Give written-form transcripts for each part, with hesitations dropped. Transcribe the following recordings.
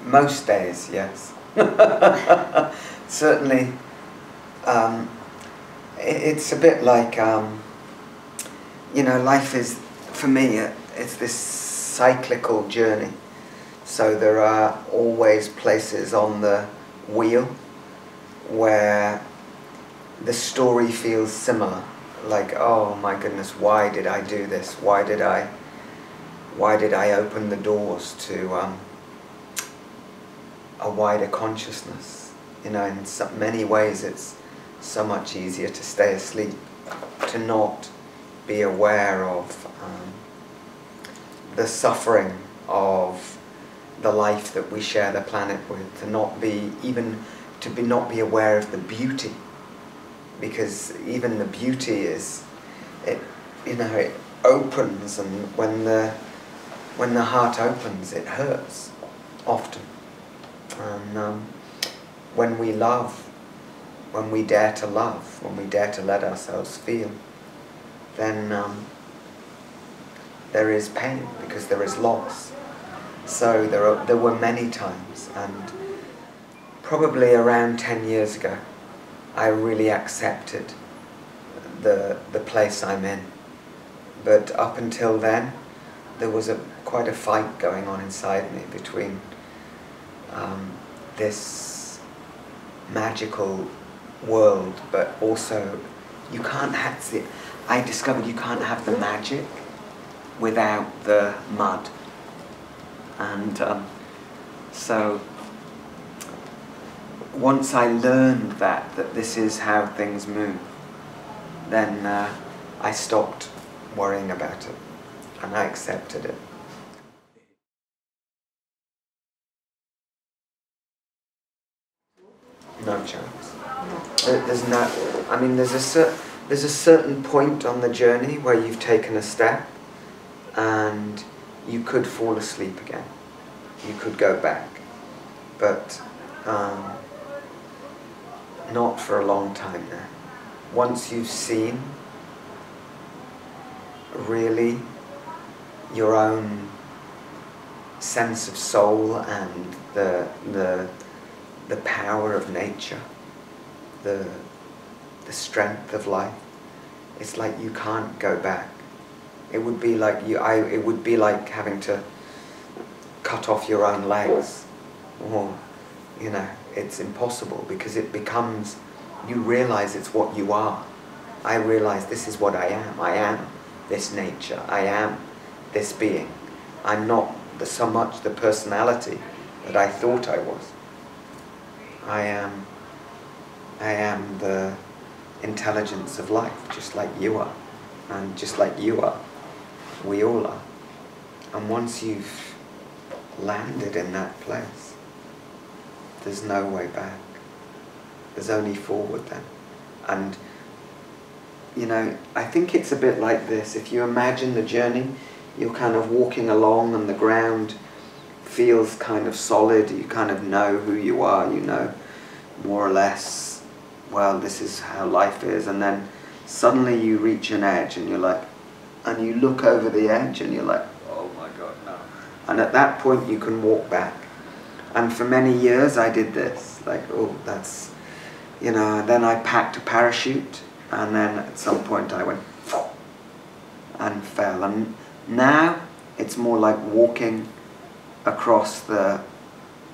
Most days, yes. Certainly, it's a bit like, you know, life is, for me, it's this cyclical journey. So there are always places on the wheel where the story feels similar. Like, oh my goodness, why did I do this? Why did I open the doors to a wider consciousness? You know, in many ways it's so much easier to stay asleep, to not be aware of the suffering of the life that we share the planet with, to not be aware of the beauty, because even the beauty is, it opens, and when the heart opens, it hurts often. And when we love, when we dare to love, when we dare to let ourselves feel, then there is pain, because there is loss. So there were many times, and probably around 10 years ago, I really accepted the place I'm in. But up until then, there was quite a fight going on inside me between this magical world, but also you can't have the. I discovered you can't have the magic without the mud, and so once I learned that this is how things move, then I stopped worrying about it, and I accepted it. No chance. There's no. I mean, there's a certain point on the journey where you've taken a step, and you could fall asleep again. You could go back, but not for a long time now. Once you've seen really your own sense of soul and the power of nature, the strength of life, it's like you can't go back. It would be like it would be like having to cut off your own legs, or it's impossible, because it becomes, you realize it's what you are. I realize this is what I am. I am this nature. I am this being. I'm not so much the personality that I thought I was. I am the intelligence of life, just like you are, and just like you are, we all are. And once you've landed in that place, there's no way back. There's only forward then. And I think it's a bit like this. If you imagine the journey, you're kind of walking along and the ground feels kind of solid. You kind of know who you are, more or less, well, this is how life is. And then suddenly you reach an edge, and you're like, and you look over the edge and you're like, oh my God, no. And at that point you can walk back. And for many years I did this, like, oh, that's, and then I packed a parachute, and then at some point I went, and fell. And now it's more like walking across the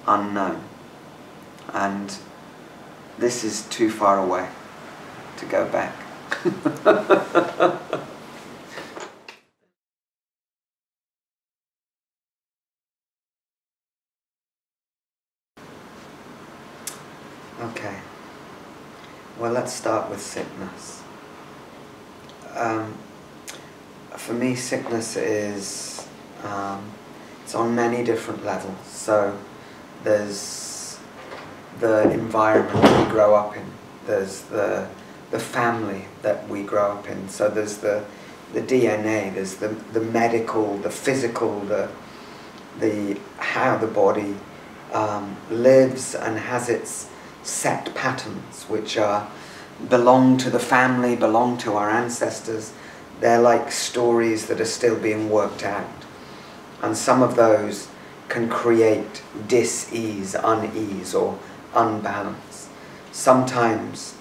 unknown. And this is too far away to go back. Okay, well, let's start with sickness. For me, sickness is, it's on many different levels. So there's the environment we grow up in, there's the family that we grow up in, so there's the DNA, there's the medical, the physical, the how the body lives and has its set patterns, which belong to the family, belong to our ancestors. They're like stories that are still being worked out, and some of those can create dis-ease, unease, or unbalance. Sometimes,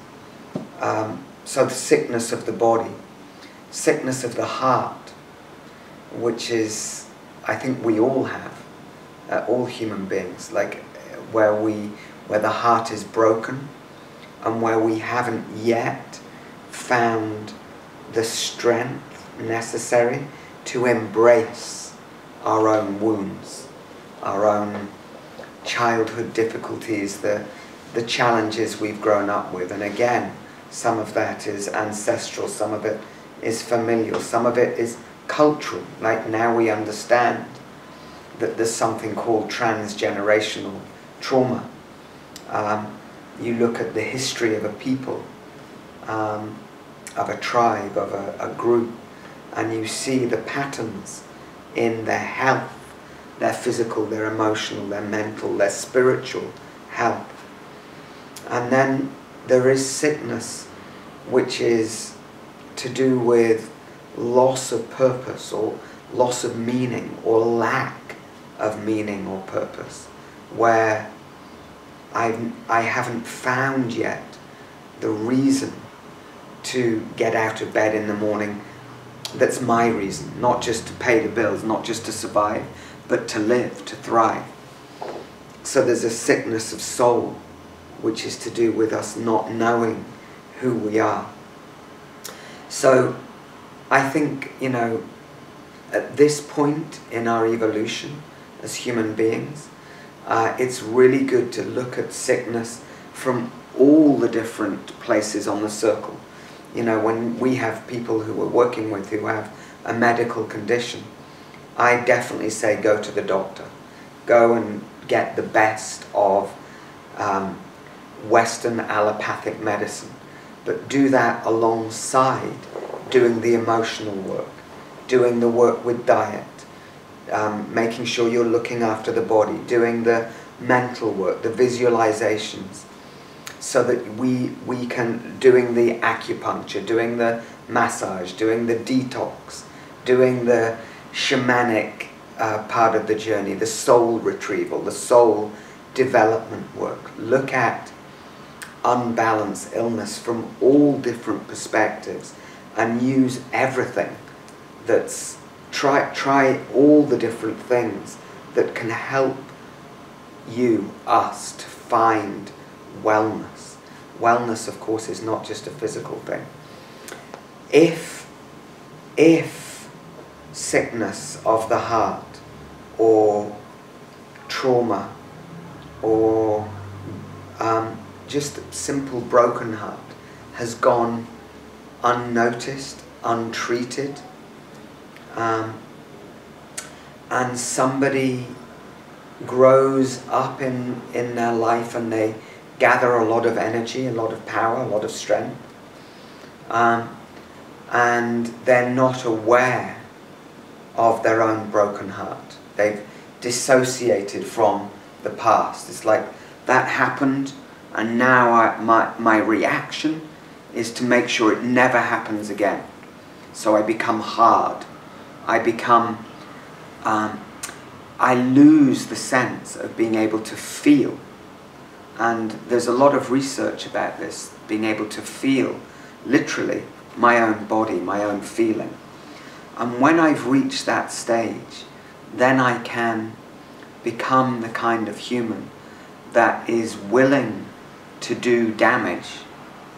so the sickness of the body, sickness of the heart, which is, I think we all have, all human beings, like where the heart is broken and where we haven't yet found the strength necessary to embrace our own wounds, our own childhood difficulties, the challenges we've grown up with. And again, some of that is ancestral, some of it is familial, some of it is cultural. Like now we understand that there's something called transgenerational trauma. You look at the history of a people, of a tribe, of a group, and you see the patterns in their health, their physical, their emotional, their mental, their spiritual health. And then there is sickness, which is to do with loss of purpose, or loss of meaning, or lack of meaning or purpose, where I haven't found yet the reason to get out of bed in the morning that's my reason, not just to pay the bills, not just to survive, but to live, to thrive. So there's a sickness of soul, which is to do with us not knowing who we are. So I think, you know, at this point in our evolution as human beings, it's really good to look at sickness from all the different places on the circle. You know, when we have people who we're working with who have a medical condition, I definitely say go to the doctor. Go and get the best of Western allopathic medicine. But do that alongside doing the emotional work, doing the work with diet, making sure you're looking after the body, doing the mental work, the visualizations, so that we can, doing the acupuncture, doing the massage, doing the detox, doing the shamanic part of the journey, the soul retrieval, the soul development work. Look at unbalanced illness from all different perspectives and use everything that's, try all the different things that can help you, us, to find wellness. Wellness, of course, is not just a physical thing. If sickness of the heart, or trauma, or just a simple broken heart has gone unnoticed, untreated, and somebody grows up in their life and they gather a lot of energy, a lot of power, a lot of strength, and they're not aware of their own broken heart. They've dissociated from the past. It's like, that happened, and now my reaction is to make sure it never happens again. So I become hard. I become, I lose the sense of being able to feel. And there's a lot of research about this, being able to feel, literally, my own body, my own feeling. And when I've reached that stage, then I can become the kind of human that is willing to do damage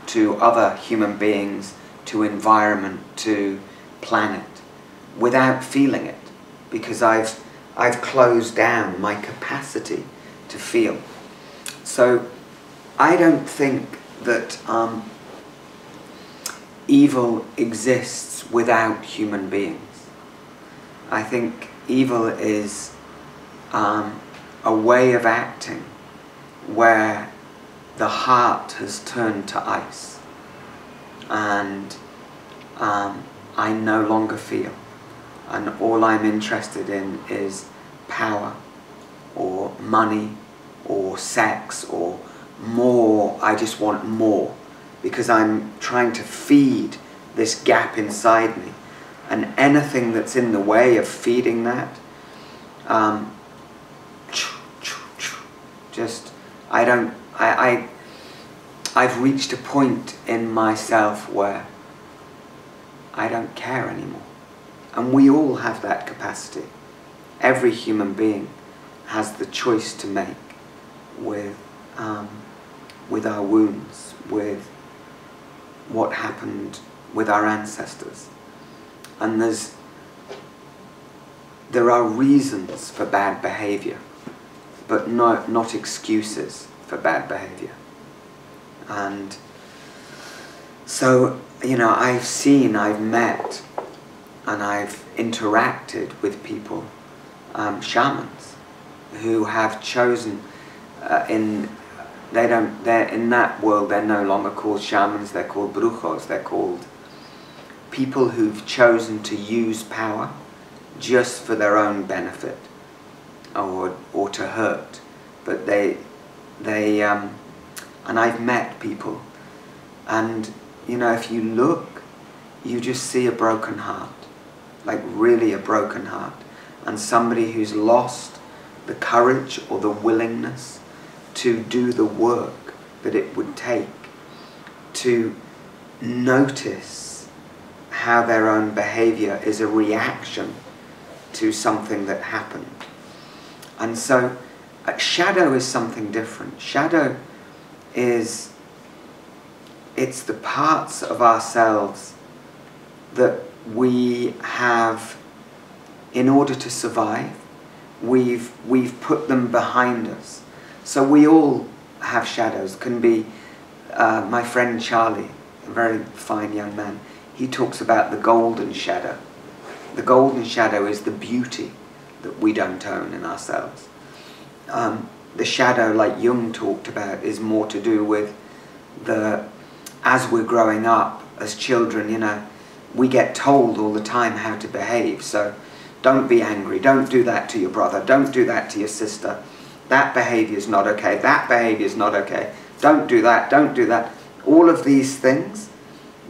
to other human beings, to environment, to planet, without feeling it, because I've closed down my capacity to feel. So I don't think that evil exists without human beings. I think evil is a way of acting where the heart has turned to ice, and I no longer feel, and all I'm interested in is power, or money, or sex, or more. I just want more, because I'm trying to feed this gap inside me, and anything that's in the way of feeding that Just, I don't, I've reached a point in myself where I don't care anymore. And we all have that capacity. Every human being has the choice to make with our wounds, with what happened with our ancestors. And there are reasons for bad behavior, but not excuses for bad behavior. And so, you know, I've met and I've interacted with people, shamans, who have chosen in that world they're no longer called shamans, they're called brujos, they're called people who've chosen to use power just for their own benefit or to hurt. But and I've met people, and you know, if you look, you just see a broken heart, like really a broken heart, and somebody who's lost the courage or the willingness to do the work that it would take to notice how their own behavior is a reaction to something that happened. And so shadow is something different. Shadow is, it's the parts of ourselves that we have, in order to survive, we've put them behind us. So we all have shadows. Can be, my friend Charlie, a very fine young man, he talks about the golden shadow. The golden shadow is the beauty that we don't own in ourselves. The shadow, like Jung talked about, is more to do with as we're growing up as children, you know, we get told all the time how to behave. So don't be angry, don't do that to your brother, don't do that to your sister. That behavior is not okay, that behavior is not okay. Don't do that, don't do that. All of these things,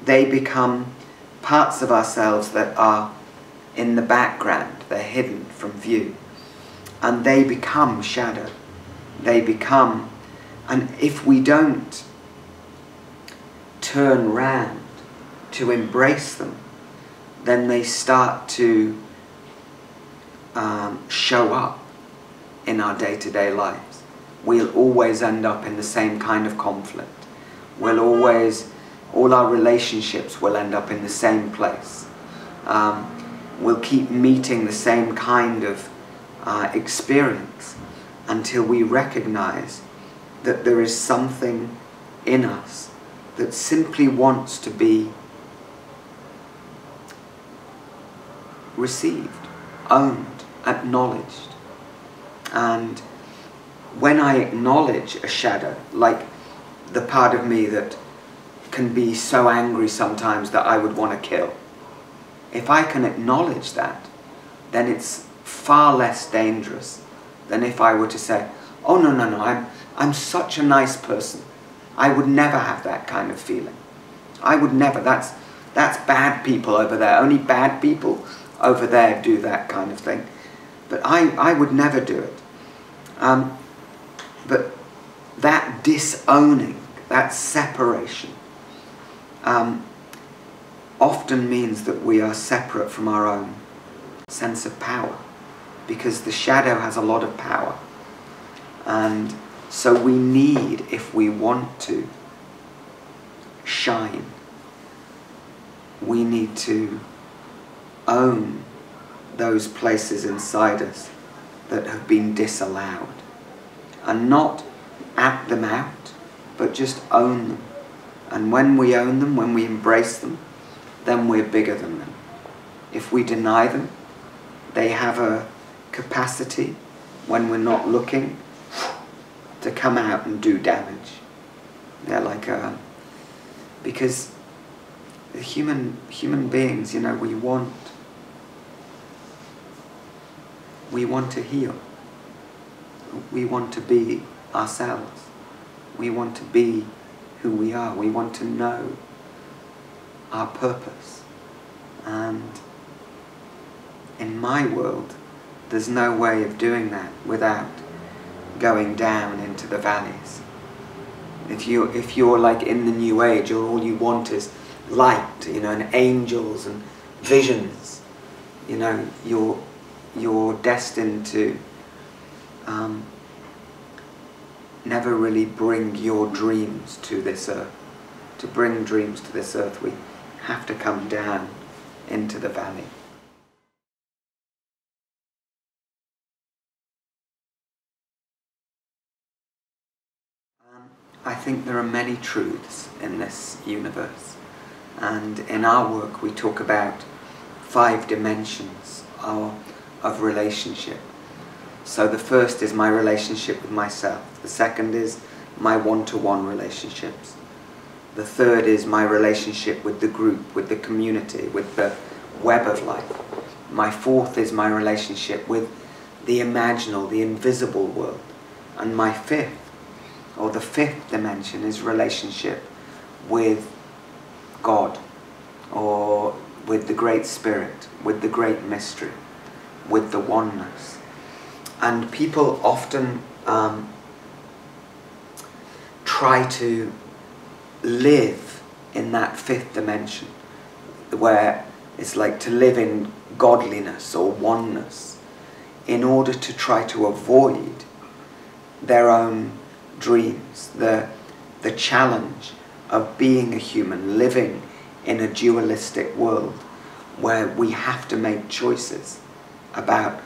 they become parts of ourselves that are in the background, they're hidden from view. And they become shadow. They become, and if we don't turn round to embrace them, then they start to show up in our day-to-day lives. We'll always end up in the same kind of conflict. We'll always, all our relationships will end up in the same place. We'll keep meeting the same kind of experience until we recognize that there is something in us that simply wants to be received, owned, acknowledged. And when I acknowledge a shadow, like the part of me that can be so angry sometimes that I would want to kill, if I can acknowledge that, then it's far less dangerous than if I were to say, oh no, no, no, I'm such a nice person. I would never have that kind of feeling. I would never, that's bad people over there. Only bad people over there do that kind of thing. But I would never do it. But that disowning, that separation, often means that we are separate from our own sense of power, because the shadow has a lot of power. And so we need, if we want to shine, we need to own those places inside us that have been disallowed, and not act them out, but just own them. And when we own them, when we embrace them, then we're bigger than them. If we deny them, they have a capacity, when we're not looking, to come out and do damage. They're like because the human beings, you know, we want to heal. We want to be ourselves. We want to be who we are. We want to know our purpose. And in my world, there's no way of doing that without going down into the valleys. If you're like in the New Age, or all you want is light, and angels and visions, you're destined to never really bring your dreams to this earth. To bring dreams to this earth, we have to come down into the valley. I think there are many truths in this universe, and in our work we talk about 5 dimensions of relationship. So the first is my relationship with myself, the second is my one-to-one relationships, the third is my relationship with the group, with the community, with the web of life, my fourth is my relationship with the imaginal, the invisible world, and my fifth, or the 5th dimension, is relationship with God, or with the Great Spirit, with the Great Mystery, with the oneness. And people often try to live in that 5th dimension, where it's like to live in godliness or oneness, in order to try to avoid their own dreams, the challenge of being a human, living in a dualistic world where we have to make choices about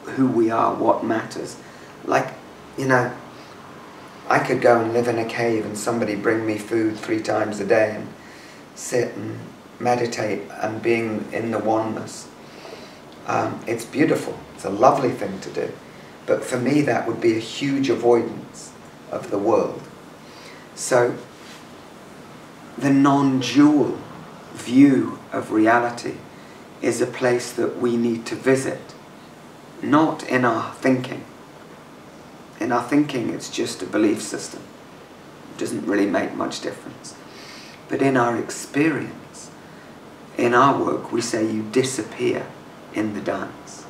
who we are, what matters. Like, I could go and live in a cave and somebody bring me food 3 times a day and sit and meditate and being in the oneness. It's beautiful, it's a lovely thing to do, but for me that would be a huge avoidance of the world. So the non-dual view of reality is a place that we need to visit, not in our thinking. In our thinking it's just a belief system. It doesn't really make much difference. But in our experience, in our work, we say you disappear in the dance.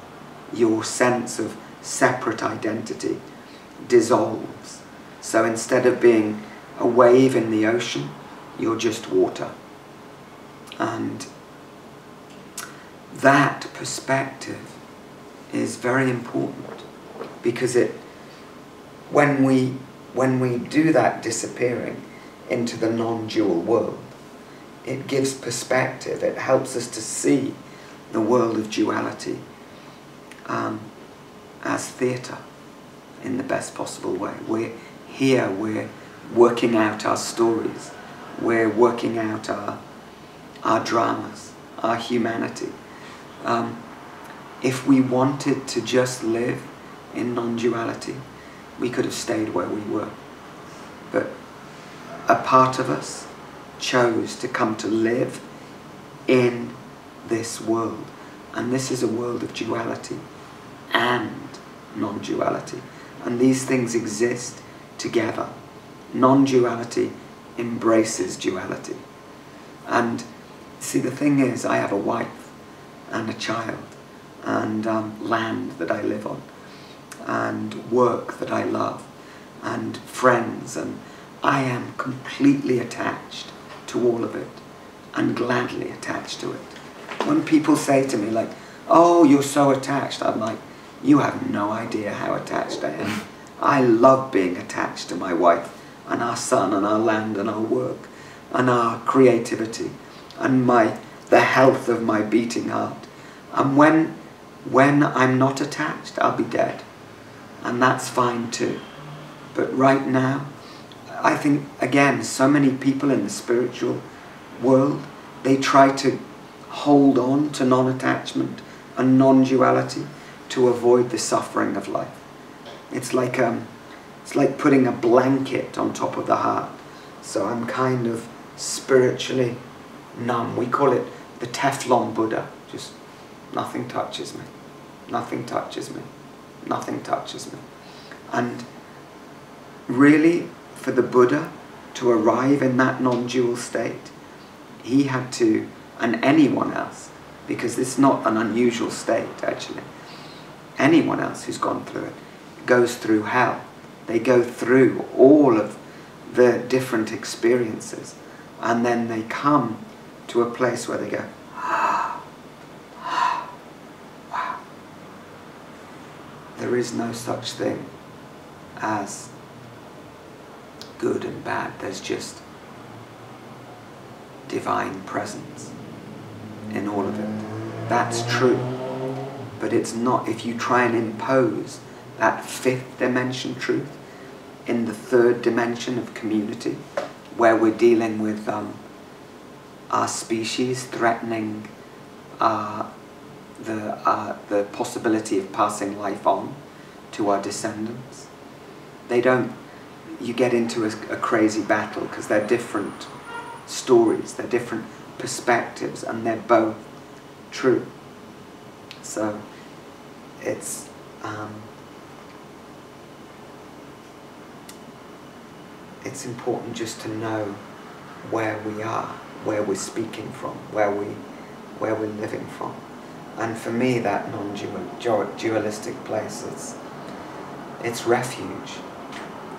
Your sense of separate identity dissolves. So instead of being a wave in the ocean, you're just water. And that perspective is very important, because when we do that disappearing into the non-dual world, it gives perspective. It helps us to see the world of duality as theatre in the best possible way. We're here, we're working out our stories, we're working out our dramas, our humanity. If we wanted to just live in non-duality, we could have stayed where we were. But a part of us chose to come to live in this world. And this is a world of duality and non-duality. And these things exist together. Non-duality embraces duality. And see, the thing is, I have a wife and a child and land that I live on and work that I love and friends, and I am completely attached to all of it and gladly attached to it. When people say to me like, oh, you're so attached, I'm like, you have no idea how attached I am. I love being attached to my wife and our son and our land and our work and our creativity and the health of my beating heart. And when I'm not attached, I'll be dead. And that's fine too. But right now, I think, again, so many people in the spiritual world, they try to hold on to non-attachment and non-duality to avoid the suffering of life. It's like putting a blanket on top of the heart. So I'm kind of spiritually numb. We call it the Teflon Buddha. Just nothing touches me. Nothing touches me. Nothing touches me. And really, for the Buddha to arrive in that non-dual state, he had to, and anyone else, because it's not an unusual state actually, anyone else who's gone through it goes through hell They go through all of the different experiences, and then they come to a place where they go, wow. There is no such thing as good and bad. There's just divine presence in all of it. That's true. But it's not, if you try and impose that fifth dimension truth in the third dimension of community, where we're dealing with our species threatening the possibility of passing life on to our descendants, you get into a crazy battle, because they're different stories, they're different perspectives, and they're both true. So it's important just to know where we are, where we're speaking from, where we're living from. And for me, that non-dualistic place, it's refuge.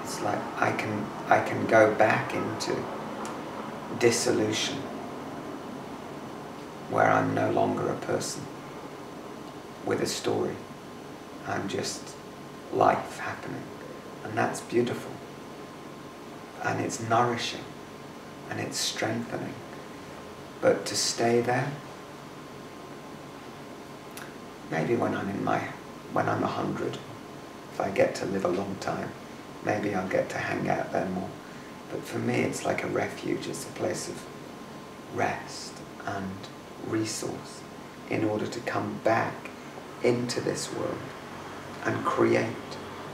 It's like I can go back into dissolution, where I'm no longer a person with a story. I'm just life happening, and that's beautiful, and it's nourishing, and it's strengthening. But to stay there, maybe when I'm 100, if I get to live a long time, maybe I'll get to hang out there more. But for me, it's like a refuge. It's a place of rest and resource in order to come back into this world and create,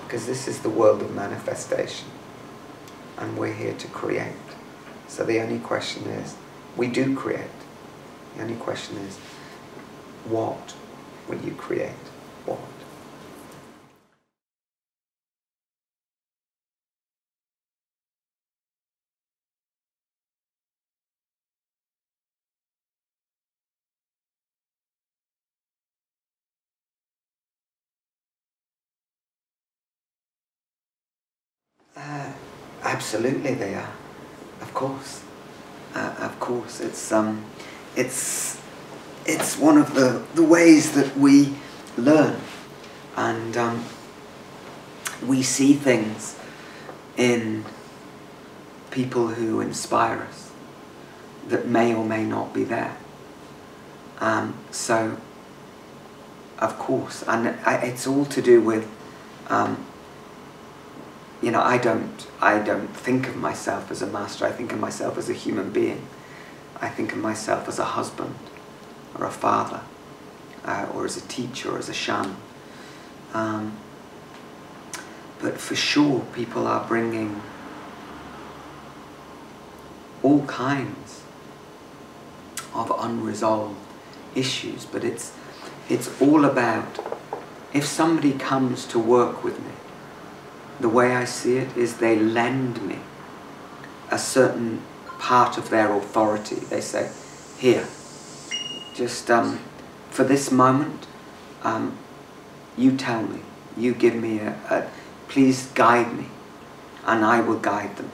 because this is the world of manifestation, and we're here to create. So the only question is, we do create. The only question is, what will you create? What? Absolutely, they are. Of course, it's one of the ways that we learn, and we see things in people who inspire us that may or may not be there. So, of course, and it's all to do with. You know, I don't think of myself as a master. I think of myself as a human being. I think of myself as a husband, or a father, or as a teacher, or as a shaman. But for sure, people are bringing all kinds of unresolved issues. But it's all about, if somebody comes to work with me, the way I see it is they lend me a certain part of their authority. They say, here, just for this moment, you tell me, you give me please guide me, and I will guide them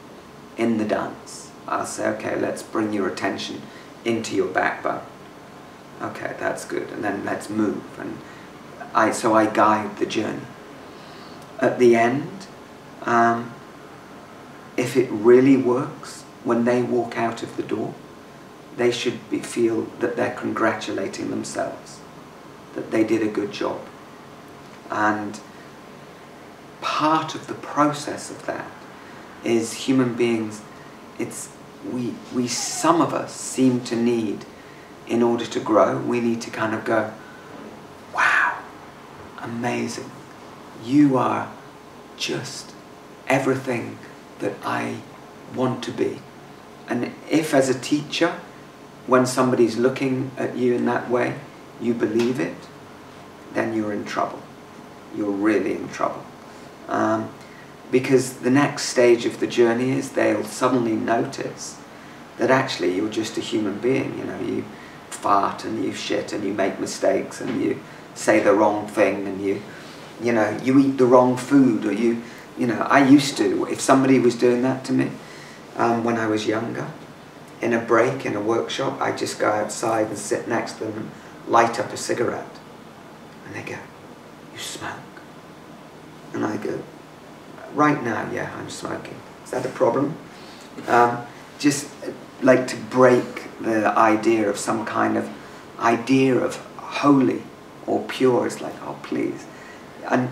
in the dance. I'll say, okay, let's bring your attention into your backbone. Okay, that's good, and then let's move. And so I guide the journey. At the end, if it really works, when they walk out of the door, they should feel that they're congratulating themselves, that they did a good job. And part of the process of that is human beings, some of us seem to need, in order to grow, we need to kind of go, wow, amazing, you are just everything that I want to be. And if as a teacher, when somebody's looking at you in that way, you believe it, then you're in trouble. You're really in trouble. Because the next stage of the journey is they'll suddenly notice that actually you're just a human being. You know, you fart and you shit and you make mistakes and you say the wrong thing and you eat the wrong food, or you You know, I used to, if somebody was doing that to me when I was younger, in a break, in a workshop, I'd just go outside and sit next to them and light up a cigarette. And they go, "You smoke?" And I go, "Right now, yeah, I'm smoking. Is that a problem?" Just like to break the idea of some kind of idea of holy or pure. It's like, oh, please. And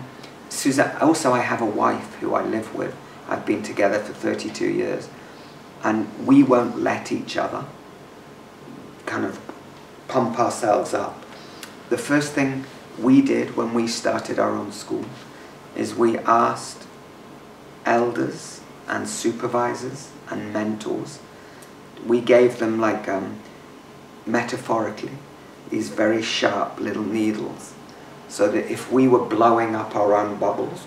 Suzanne, also I have a wife who I live with. I've been together for 32 years. And we won't let each other kind of pump ourselves up. The first thing we did when we started our own school is we asked elders and supervisors and mentors, we gave them like metaphorically these very sharp little needles, so that if we were blowing up our own bubbles,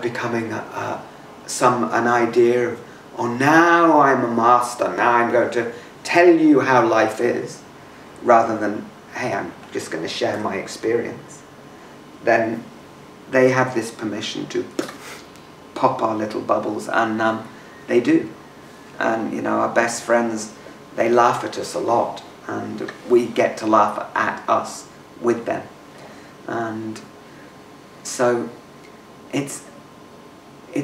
becoming an idea of, oh, now I'm a master, now I'm going to tell you how life is, rather than, hey, I'm just going to share my experience, then they have this permission to pop our little bubbles, and they do. And you know, our best friends, they laugh at us a lot, and we get to laugh at us with them. And so it's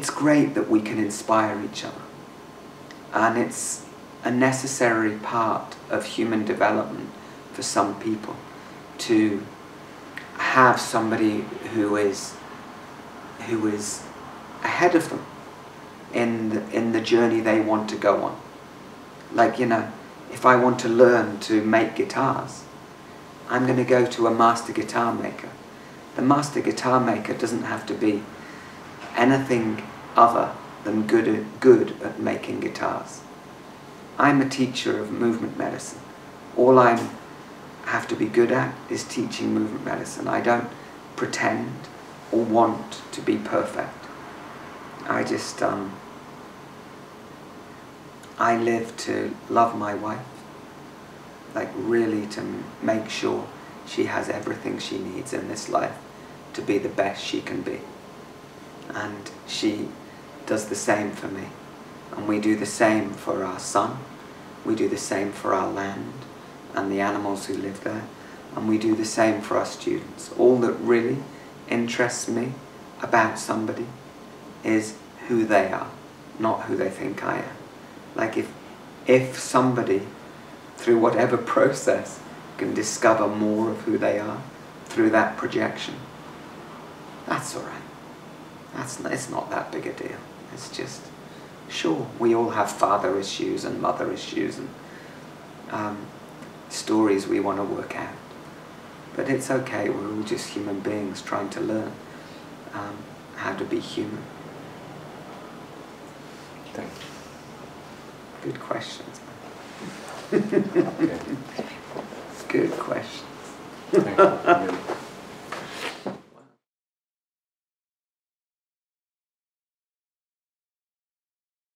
great that we can inspire each other, and it's a necessary part of human development for some people to have somebody who is ahead of them in the journey they want to go on. Like, you know, if I want to learn to make guitars, I'm going to go to a master guitar maker. The master guitar maker doesn't have to be anything other than good at making guitars. I'm a teacher of movement medicine. All I have to be good at is teaching movement medicine. I don't pretend or want to be perfect. I just, I live to love my wife, like really to make sure she has everything she needs in this life to be the best she can be. And she does the same for me. And we do the same for our son. We do the same for our land and the animals who live there. And we do the same for our students. All that really interests me about somebody is who they are, not who they think I am. Like if somebody, through whatever process, can discover more of who they are through that projection, that's all right. It's not that big a deal. It's just, sure, we all have father issues and mother issues and stories we want to work out. But it's okay, we're all just human beings trying to learn how to be human. Thank you. Good questions. Okay. Good questions. Thank you.